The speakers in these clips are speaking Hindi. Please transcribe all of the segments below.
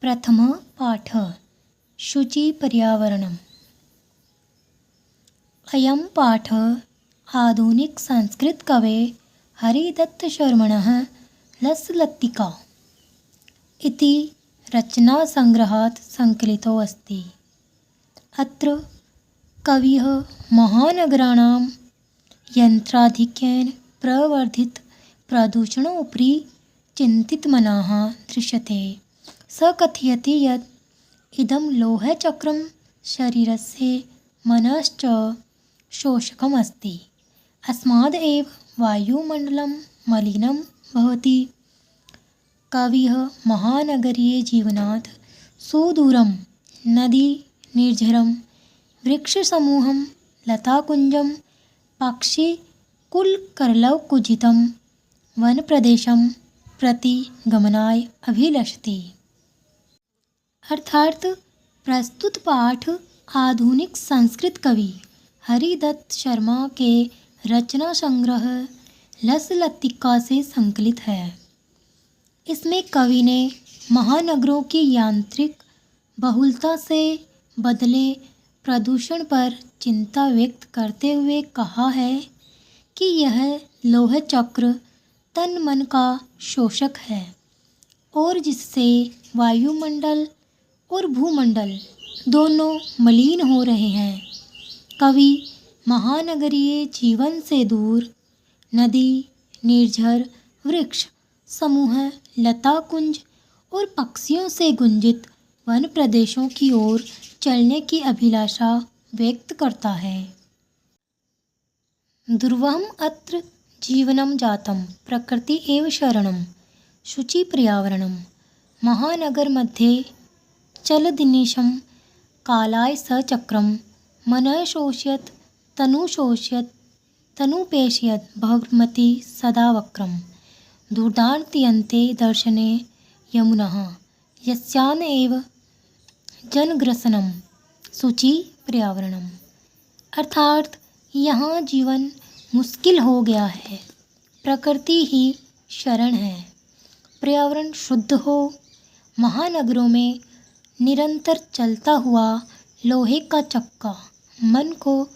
प्रथमः पाठः शुचिपर्यावरणम्। अयं पाठः आधुनिकसंस्कृतकवेः हरिदत्तशर्मणः लसलत्तिका इति रचनासङ्ग्रहात् सङ्कलितो अस्ति। अत्र कविः महानगराणां यन्त्राधिक्येन प्रवर्धितप्रदूषणोपरि चिन्तितमनः दृश्यते। स कथयति यत् इदं लोहचक्रं शरीरस्य मनश्च शोषकम् अस्ति। अस्मादेव वायुमण्डलं मलिनं भवति। कविः महानगरीयजीवनात् सुदूरं नदी निर्झरं वृक्षसमूहं लताकुञ्जं पक्षिकुलकलरवकुजितं वनप्रदेशं प्रति गमनाय अभिलषति। अर्थात प्रस्तुत पाठ आधुनिक संस्कृत कवि हरिदत्त शर्मा के रचना संग्रह लसलत्तिका से संकलित है। इसमें कवि ने महानगरों की यांत्रिक बहुलता से बदले प्रदूषण पर चिंता व्यक्त करते हुए कहा है कि यह लोह चक्र तन मन का शोषक है और जिससे वायुमंडल और भूमंडल दोनों मलिन हो रहे हैं। कवि महानगरीय जीवन से दूर नदी निर्झर वृक्ष समूह लता कुंज और पक्षियों से गुंजित वन प्रदेशों की ओर चलने की अभिलाषा व्यक्त करता है। दुर्वहम अत्र जीवनं जातं प्रकृति एव शरणं शुचिपर्यावरणं महानगर मध्ये चलदिनेशं कालाय सचक्रं मनः शोष्यत तनुशोष्यत तनुपेशयत भवमति सदा वक्रं दुर्दान्त्यन्ते दर्शने यमुनः यस्यान एव जनग्रसनं शुचिपर्यावरणम्। अर्थात यहाँ जीवन मुश्किल हो गया है, प्रकृति ही शरण है। पर्यावरण शुद्ध हो। महानगरों में निरंतर चलता हुआ लोहे का चक्का मन को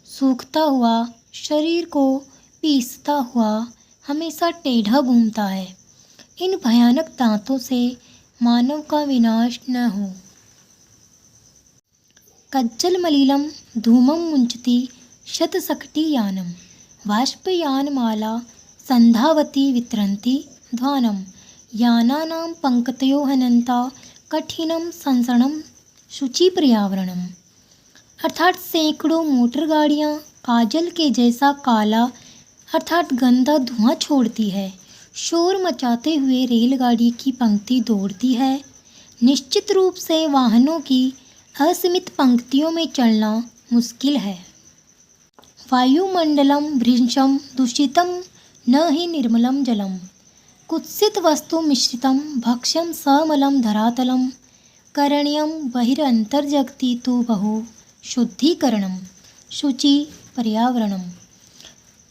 सूखता हुआ शरीर को पीसता हुआ हमेशा टेढ़ा घूमता है। इन भयानक दांतों से मानव का विनाश न हो। कज्जलमलिलं धूमं मुञ्चति शतशकटियानं बाष्पयानमाला सन्धावती वितरन्ति ध्वानं यानानां पंक्तयो हनन्ता कठिनं संसरणं शुचिपर्यावरणम्। अर्थात सैकड़ों मोटर गाड़ियाँ काजल के जैसा काला अर्थात गंदा धुआं छोड़ती है। शोर मचाते हुए रेलगाड़ी की पंक्ति दौड़ती है। निश्चित रूप से वाहनों की असीमित पंक्तियों में चलना मुश्किल है। वायुमंडलं भृशं दूषितं न हि निर्मलं जलम् कुत्सित वस्तु मिश्रितं भक्ष्यं समलं धरातलं करणीयं बहिरन्तर्जगति तु बहु शुद्धीकरणं शुचि पर्यावरणम्।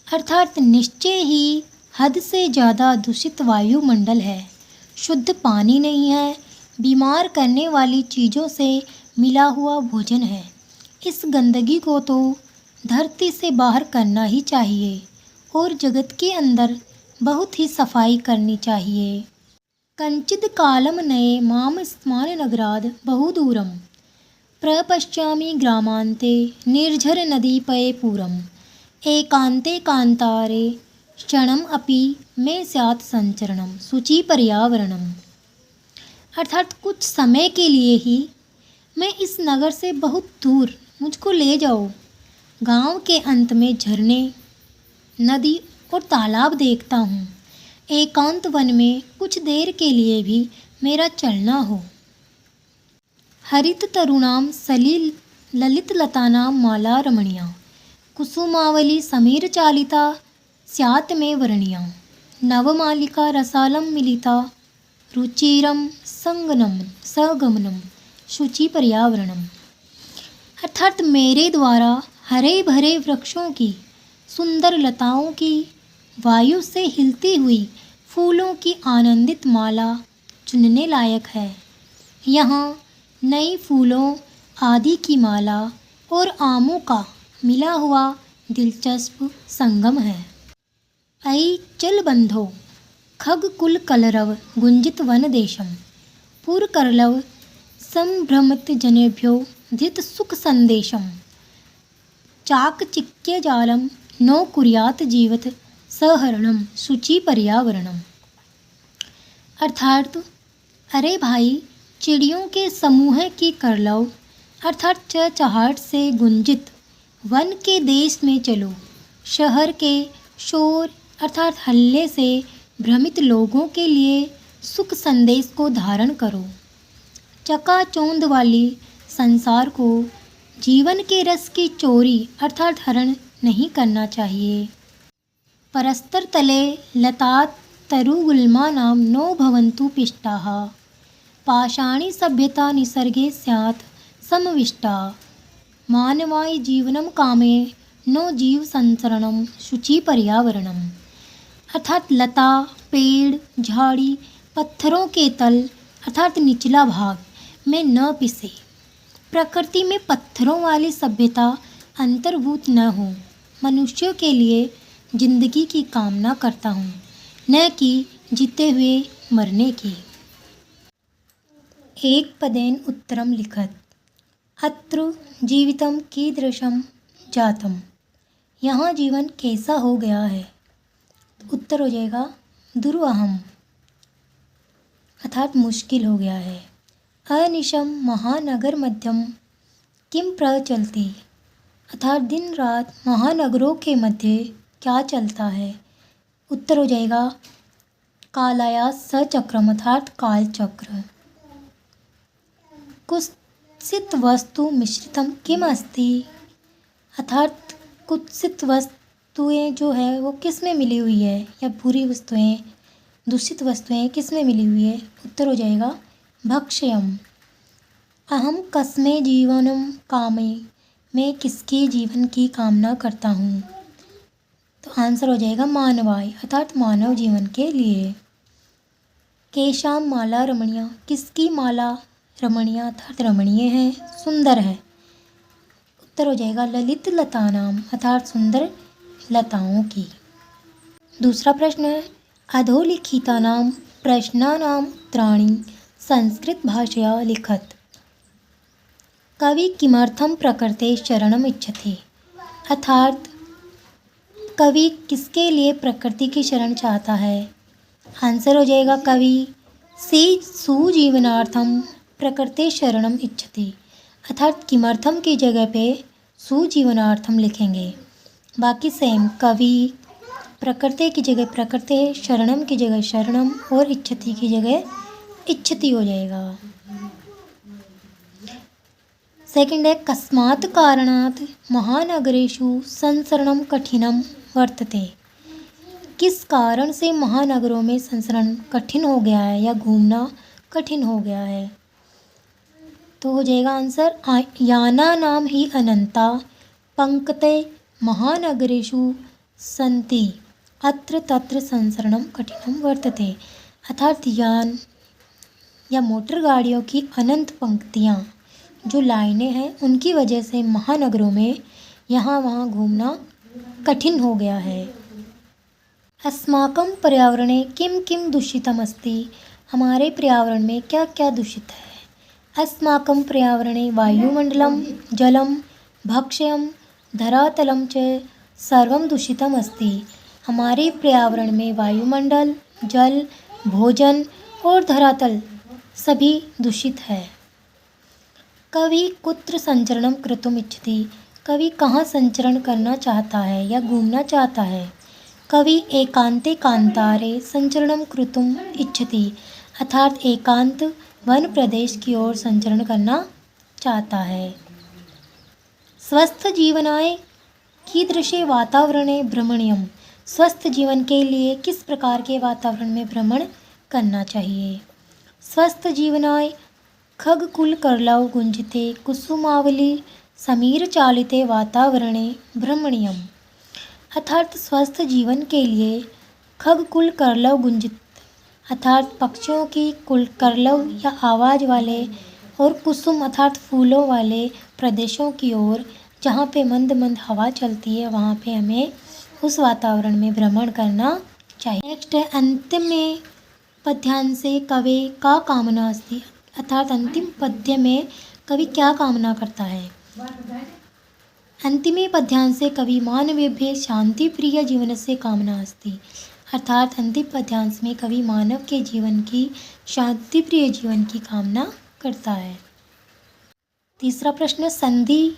अर्थात निश्चय ही हद से ज़्यादा दूषित वायुमंडल है, शुद्ध पानी नहीं है, बीमार करने वाली चीज़ों से मिला हुआ भोजन है। इस गंदगी को तो धरती से बाहर करना ही चाहिए और जगत के अंदर बहुत ही सफाई करनी चाहिए। कंचिद कालम नये माम स्मारनगराद बहुदूरं प्रपश्यामि ग्रामान्ते निर्झर नदीपये पूरम् एकान्ते कान्तारे क्षणम् अपि मे स्यात् संचरणं शुचिपर्यावरणम्। अर्थात कुछ समय के लिए ही मैं इस नगर से बहुत दूर मुझको ले जाओ। गांव के अंत में झरने नदी और तालाब देखता हूँ। एकांत वन में कुछ देर के लिए भी मेरा चलना हो। हरित तरुणां सलिल ललित लतानां माला रमणीया कुसुमावली समीर चालिता स्यात् मे वर्णिया नवमालिका रसालं मिलिता रुचिरं संगनम सगमनम शुचिपर्यावरणम्। अर्थात मेरे द्वारा हरे भरे वृक्षों की सुंदर लताओं की वायु से हिलती हुई फूलों की आनंदित माला चुनने लायक है। यहाँ नई फूलों आदि की माला और आमों का मिला हुआ दिलचस्प संगम है। ऐ चल बंधो खगकुल कलरव गुंजित वन देशम पुरकरलव संभ्रमित जनेभ्यो धृत सुख संदेशम चाकचिक्य जालम नो कुर्यात जीवत सहरणम शुचि पर्यावरणम। अर्थात अरे भाई, चिड़ियों के समूह की करलव अर्थात चहचहाट से गुंजित वन के देश में चलो। शहर के शोर अर्थात हल्ले से भ्रमित लोगों के लिए सुख संदेश को धारण करो। चकाचौंध वाली संसार को जीवन के रस की चोरी अर्थात हरण नहीं करना चाहिए। परस्तर तले लतात तरुगुल्मानां नो भवन्तु पिष्टाः पाषाणी सभ्यता निसर्गे स्यात् समविष्टा मानवाय जीवनम कामे नो जीव संसरणम शुचि पर्यावरणम। अर्थात लता, पेड़, झाड़ी, पत्थरों के तल अर्थात निचला भाग में न पिसे। प्रकृति में पत्थरों वाली सभ्यता अंतर्भूत न हो। मनुष्यों के लिए जिंदगी की कामना करता हूँ, न कि जीते हुए मरने की। एक पदेन उत्तरम लिखत अत्र जीवितम कीदृशम जातम। यहाँ जीवन कैसा हो गया है। उत्तर हो जाएगा दुर्वहम अर्थात मुश्किल हो गया है। अनिशम महानगर मध्यम किम प्रचलति अर्थात दिन रात महानगरों के मध्य क्या चलता है। उत्तर हो जाएगा कालाया सचक्रम अर्थात कालचक्र। कुत्सित वस्तु मिश्रितम किम अस्ति अर्थात कुत्सित वस्तुएं जो है वो किस में मिली हुई है, या बुरी वस्तुएं, दूषित वस्तुएं किस में मिली हुई है। उत्तर हो जाएगा भक्ष्यम। अहम कस्मे जीवनम कामे मैं किसके जीवन की कामना करता हूँ। तो आंसर हो जाएगा मानवाय अर्थात मानव जीवन के लिए। केशाम माला रमणीया किसकी माला रमणीय अर्थात रमणीय है, सुंदर है। उत्तर हो जाएगा ललित लतानाम अर्थात सुंदर लताओं की। दूसरा प्रश्न है अधोलिखितानां प्रश्नानां उत्तराणि संस्कृत भाषया लिखत। कवि किमर्थम प्रकृते शरणम इच्छति अर्थात कवि किसके लिए प्रकृति की शरण चाहता है। आंसर हो जाएगा कवि से सुजीवनार्थम प्रकृते शरणम इच्छति अर्थात किमर्थम की जगह पे सुजीवनार्थम लिखेंगे। बाकी सेम, कवि प्रकृति की जगह प्रकृति, शरणम की जगह शरणम और इच्छति की जगह इच्छति हो जाएगा। सेकंड है कस्मात् कारणात् महानगरेषु संसरणम कठिनम वर्तते। किस कारण से महानगरों में संसरण कठिन हो गया है या घूमना कठिन हो गया है। तो हो जाएगा आंसर याना नाम ही अनंता पंक्ते महानगरेषु सन्ति अत्र तत्र संसरणम कठिनम वर्तते। अर्थात यान या मोटर गाड़ियों की अनंत पंक्तियाँ जो लाइनें हैं उनकी वजह से महानगरों में यहाँ वहाँ घूमना कठिन हो गया है। अस्माकं पर्यावरणे किम किम दूषितम अस्ति हमारे पर्यावरण में क्या क्या दूषित है। अस्माकं पर्यावरणे वायुमंडलम जलम भक्ष्यम धरातलम च सर्वं दूषितम अस्ति। हमारे पर्यावरण में वायुमंडल, जल, भोजन और धरातल सभी दूषित है। कवि कुत्र संचरणम कृतुम इच्छति कवि कहाँ संचरण करना चाहता है या घूमना चाहता है। कवि एकांते कांतारे संचरणम कृतुम इच्छति अर्थात एकांत वन प्रदेश की ओर संचरण करना चाहता है। स्वस्थ जीवनाय कीदृशे वातावरणे भ्रमणीयम स्वस्थ जीवन के लिए किस प्रकार के वातावरण में भ्रमण करना चाहिए। स्वस्थ जीवनाय खगकुल करलव गुंजिते कुसुमावली समीर चालिते वातावरणे भ्रमणीयम अर्थात स्वस्थ जीवन के लिए खगकुल करलव गुंजित अर्थात पक्षियों की कलरव या आवाज़ वाले, और कुसुम अर्थात फूलों वाले प्रदेशों की ओर, जहाँ पे मंद मंद हवा चलती है वहाँ पे हमें उस वातावरण में भ्रमण करना चाहिए। नेक्स्ट है अंतिम में पद्यांशे कवे का कामना अस्ति, अर्थात अंतिम पद्य में कवि क्या कामना करता है। अंतिमे पद्यांशे कवि मानवेभ्य शांति प्रिय जीवन से कामना अस्ति, अर्थात अंतिम पद्यांश में कवि मानव के जीवन की शांति प्रिय जीवन की कामना करता है। तीसरा प्रश्न, संधि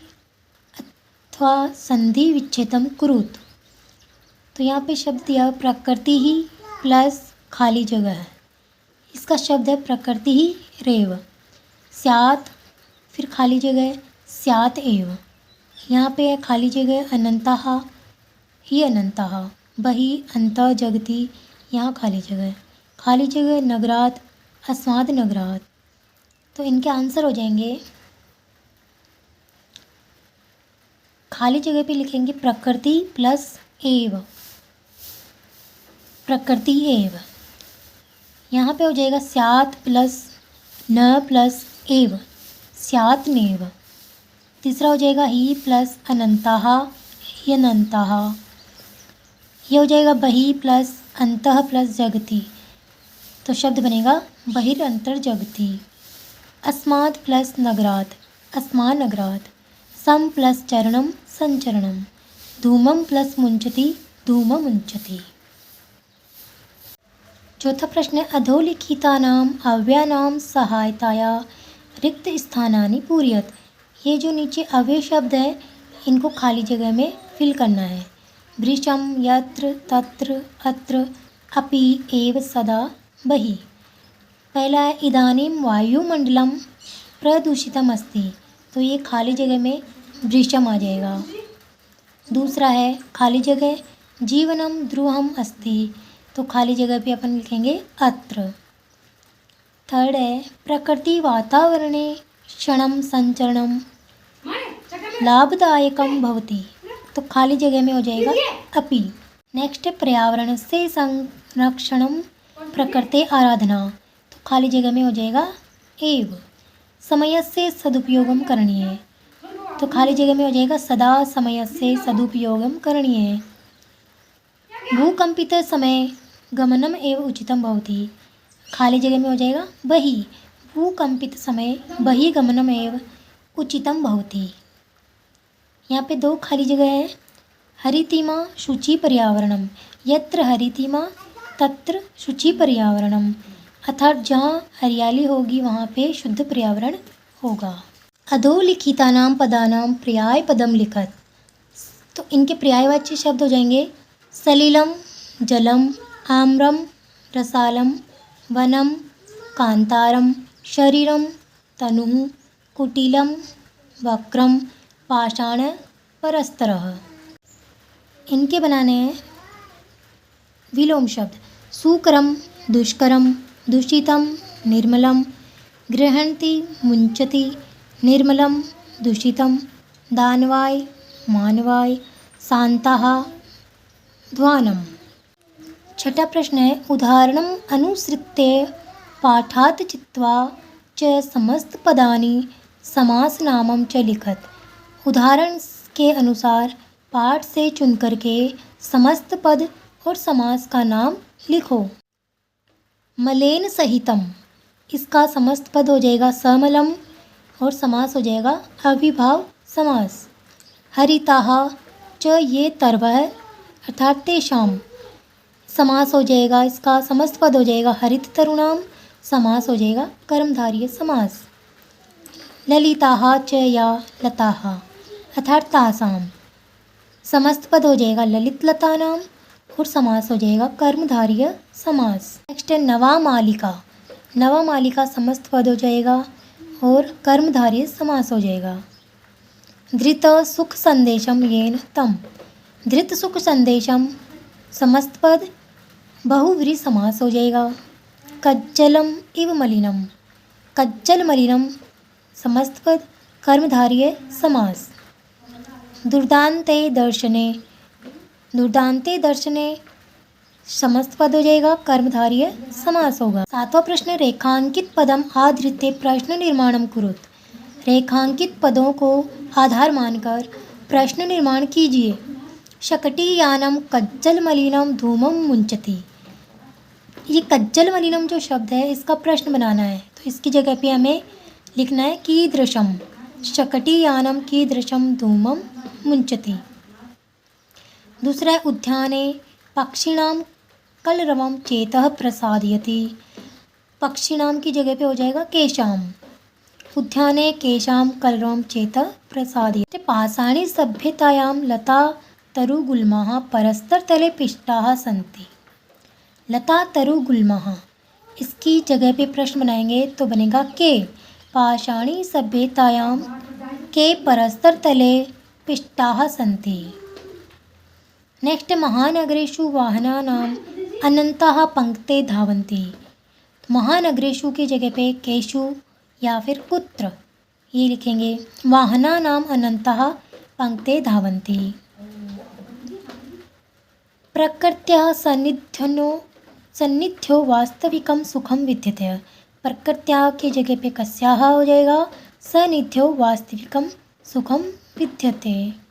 अथवा संधि विच्छेदम कुरुत। तो यहाँ पे शब्द दिया प्रकृति ही प्लस खाली जगह है, इसका शब्द है प्रकृति ही रेव, स्यात् फिर खाली जगह स्यात् एव, यहाँ पे है खाली जगह अनंतः ही अनंतः, बहि अंतः जगति, यहाँ खाली जगह नगरात् अस्मात् नगरात्। तो इनके आंसर हो जाएंगे, खाली जगह पे लिखेंगे प्रकृति प्लस एव, प्रकृति एव। यहाँ पे हो जाएगा स्यात् प्लस न प्लस एव, स्यात् नेव। तीसरा हो जाएगा ही प्लस अनंतः ही अनंतः, ये हो जाएगा बहि प्लस अंतः प्लस जगति, तो शब्द बनेगा बहिरंतर जगति। अस्मात् प्लस नगरात् अस्मान् नगरात्, सम प्लस चरणम संचरणम, धूमम प्लस मुंचति धूम मुंचति। चौथा प्रश्न है अधोलिखितानां अव्ययानां सहायताया रिक्त स्थानानि पूरयत। ये जो नीचे अव्यय शब्द है इनको खाली जगह में फिल करना है। वृषम यत्र तत्र अत्र अपि एव सदा बहि। पहला है इदानीं वायुमंडलम प्रदूषितम अस्ति, तो ये खाली जगह में वृषम आ जाएगा। दूसरा है खाली जगह जीवनम ध्रुवम अस्ति, तो खाली जगह पे अपन लिखेंगे अत्र। थर्ड है प्रकृति वातावरणे क्षणम संचरणम लाभदायकम भवति, तो खाली जगह में हो जाएगा अपि। नेक्स्ट है पर्यावरण से संरक्षणम प्रकृते आराधना, तो खाली जगह में हो जाएगा एव। समय से सदुपयोगम करणीय, तो खाली जगह में हो जाएगा सदा समय से सदुपयोगम करणीय। भूकंपित समय गमनम एव उचितम भवति, खाली जगह में हो जाएगा बहि, भूकंपित समय बहि गमनम एव उचितम भवति। यहाँ पे दो खाली जगह है। हरितिमा शुचि पर्यावरणम, यत्र हरितिमा तत्र शुचि पर्यावरणम, अर्थात जहाँ हरियाली होगी वहाँ पे शुद्ध पर्यावरण होगा। अधोलिखितानां पदानां पर्याय पदम लिखत, तो इनके पर्यायवाची शब्द हो जाएंगे सलिलम जलम, आम्रम रसालम, वनम कांतारम, शरीरम तनुः, कुटिलम वक्रम, पाषाण परस्तरः। इनके बनाने हैं विलोम शब्द सुकरम दुष्करम, दूषितम निर्मलम, गृह्णन्ति मुंचति, निर्मलम दूषितम, दानवाय मानवाय, शांतः ध्वानम। छठा प्रश्न है उदाहरणम अनुसृत्य पाठात् चित्वा च समस्त पदानि समासनामं च लिखत। उदाहरण के अनुसार पाठ से चुन करके समस्त पद और समास का नाम लिखो। मलेन सहितम, इसका समस्त पद हो जाएगा समलम और समास हो जाएगा अविभाव समास। हरिताः च ये तर्वः अर्थात तेषाम, समास हो जाएगा इसका समस्त पद हो जाएगा हरित तरुणाम, समास हो जाएगा कर्मधारय समास। ललिताः च या लताः अर्थात तासाम, समस्त पद हो जाएगा ललित लतानाम और समास हो जाएगा कर्मधारय समास। नेक्स्ट है नवा मालिका, नवा मालिका समस्त पद हो जाएगा और कर्मधारय समास हो जाएगा। धृत सुख संदेशम येन तम, धृत सुख संदेशम समस्त पद बहुव्रीहि समास हो जाएगा। कज्जलम इव मलिनम, कज्जल मलिनम समस्त पद कर्मधारय समास। दुर्दान्ते दर्शने, दुर्दान्ते दर्शने समस्त पद हो जाएगा, कर्मधारय समास होगा। 7वां प्रश्न, रेखांकित पदम आधृत्य प्रश्न निर्माणम कुरुत। रेखांकित पदों को आधार मानकर प्रश्न निर्माण कीजिए। शकटीयानम कज्जल मलिनम धूमम मुंचति। ये कज्जल मलिनम जो शब्द है इसका प्रश्न बनाना है, तो इसकी जगह पे हमें लिखना है कीदृशम। शकटीयानम कीदृशम धूमम मुंचति। दूसरा है, उद्याने पक्षिणाम कलरवम चेतः प्रसादयति। पक्षिणाम की जगह पे हो जाएगा केशाम। उद्याने केशाम कलरवम चेतः प्रसादयति। पाषाणी सभ्यतायां लता तरुगुल्माः परस्तरतले पिष्टाः सन्ति। लता तरुगुल्माः, इसकी जगह पे प्रश्न बनाएंगे तो बनेगा के। पाषाणी सभ्यतायां के परस्तरतले पिष्टाः सन्ति। नेक्स्ट, महानगरेषु वाहनानाम् अनंताः पंक्ते धावन्ति। महानगरेषु की जगह पे केषु या फिर कुत्र ये लिखेंगे। वाहनानाम् अनंताः पंक्ते धावन्ति। प्रकृत्याः सन्निध्यो वास्तविकं सुखं विद्यते। प्रकृत्याः की जगह पे कस्याः हो जाएगा, सन्निध्यो वास्तविकं सुखम विद्यते।